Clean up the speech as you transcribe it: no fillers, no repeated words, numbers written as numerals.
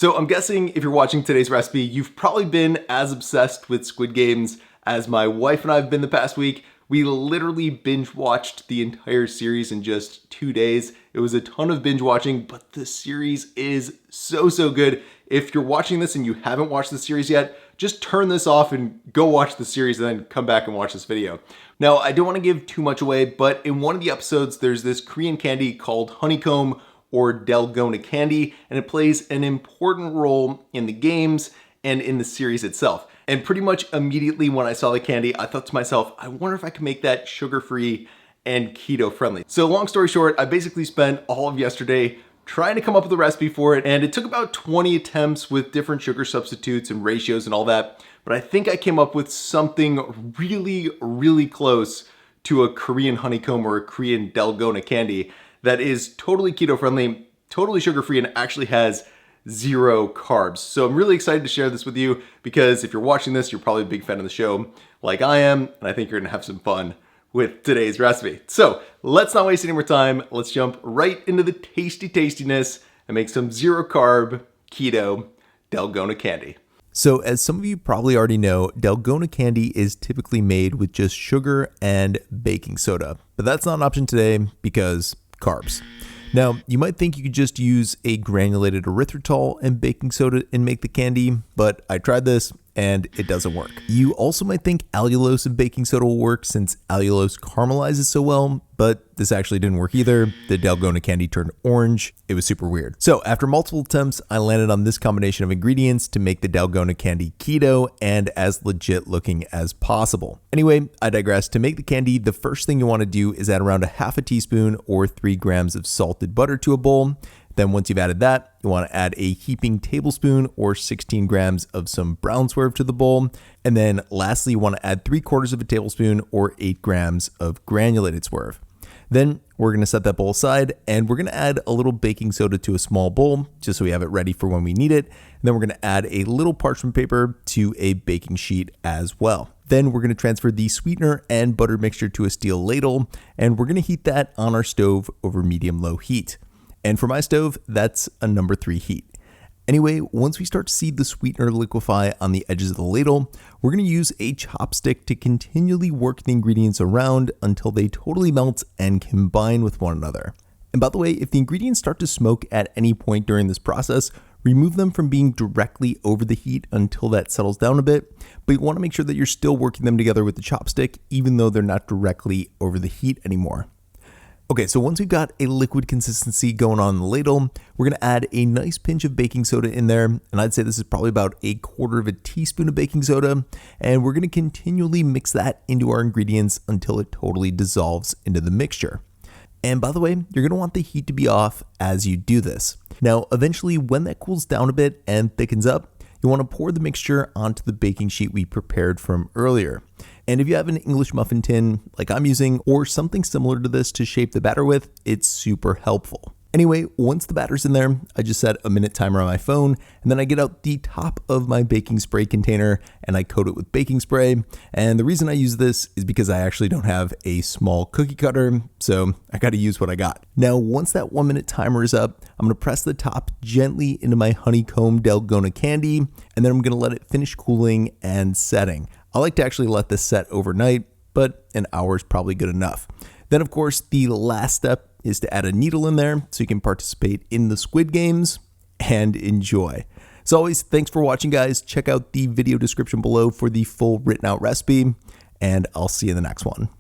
So I'm guessing if you're watching today's recipe, you've probably been as obsessed with Squid Games as my wife and I have been the past week. We literally binge watched the entire series in just 2 days. It was a ton of binge watching, but the series is so good. If you're watching this and you haven't watched the series yet, just turn this off and go watch the series and then come back and watch this video. Now, I don't want to give too much away, but in one of the episodes, there's this Korean candy called Honeycomb or Dalgona Candy, and it plays an important role in the games and in the series itself. And pretty much immediately when I saw the candy, I thought to myself, I wonder if I can make that sugar-free and keto-friendly. So long story short, I basically spent all of yesterday trying to come up with a recipe for it, and it took about 20 attempts with different sugar substitutes and ratios and all that, but I think I came up with something really close to a Korean honeycomb or a Korean Dalgona candy that is totally keto-friendly, totally sugar-free, and actually has 0 carbs. So I'm really excited to share this with you because if you're watching this, you're probably a big fan of the show like I am, and I think you're gonna have some fun with today's recipe. So let's not waste any more time. Let's jump right into the tastiness and make some 0 carb keto Dalgona candy. So as some of you probably already know, Dalgona candy is typically made with just sugar and baking soda, but that's not an option today because carbs. Now, you might think you could just use a granulated erythritol and baking soda and make the candy, but I tried this and it doesn't work. You also might think allulose and baking soda will work since allulose caramelizes so well, but this actually didn't work either. The Dalgona candy turned orange. It was super weird. So after multiple attempts, I landed on this combination of ingredients to make the Dalgona candy keto and as legit looking as possible. Anyway, I digress. To make the candy, the first thing you want to do is add around 1/2 teaspoon or 3 grams of salted butter to a bowl. Then once you've added that, you want to add a heaping tablespoon or 16 grams of some brown Swerve to the bowl. And then lastly, you want to add 3/4 of a tablespoon or 8 grams of granulated Swerve. Then we're going to set that bowl aside and we're going to add a little baking soda to a small bowl just so we have it ready for when we need it. And then we're going to add a little parchment paper to a baking sheet as well. Then we're going to transfer the sweetener and butter mixture to a steel ladle and we're going to heat that on our stove over medium-low heat. And for my stove, that's a number 3 heat. Anyway, once we start to see the sweetener liquefy on the edges of the ladle, we're going to use a chopstick to continually work the ingredients around until they totally melt and combine with one another. And by the way, if the ingredients start to smoke at any point during this process, remove them from being directly over the heat until that settles down a bit, but you want to make sure that you're still working them together with the chopstick, even though they're not directly over the heat anymore. Okay, so once we've got a liquid consistency going on in the ladle, we're going to add a nice pinch of baking soda in there, and I'd say this is probably about 1/4 teaspoon of baking soda, and we're going to continually mix that into our ingredients until it totally dissolves into the mixture. And by the way, you're going to want the heat to be off as you do this. Now, eventually, when that cools down a bit and thickens up, you want to pour the mixture onto the baking sheet we prepared from earlier. And if you have an English muffin tin like I'm using or something similar to this to shape the batter with, it's super helpful. Anyway, once the batter's in there, I just set a minute timer on my phone and then I get out the top of my baking spray container and I coat it with baking spray. And the reason I use this is because I actually don't have a small cookie cutter, so I got to use what I got. Now, once that 1 minute timer is up, I'm going to press the top gently into my Honeycomb Dalgona candy and then I'm going to let it finish cooling and setting. I like to actually let this set overnight, but an hour is probably good enough. Then, of course, the last step is to add a needle in there so you can participate in the Squid Games and enjoy. As always, thanks for watching, guys. Check out the video description below for the full written out recipe, and I'll see you in the next one.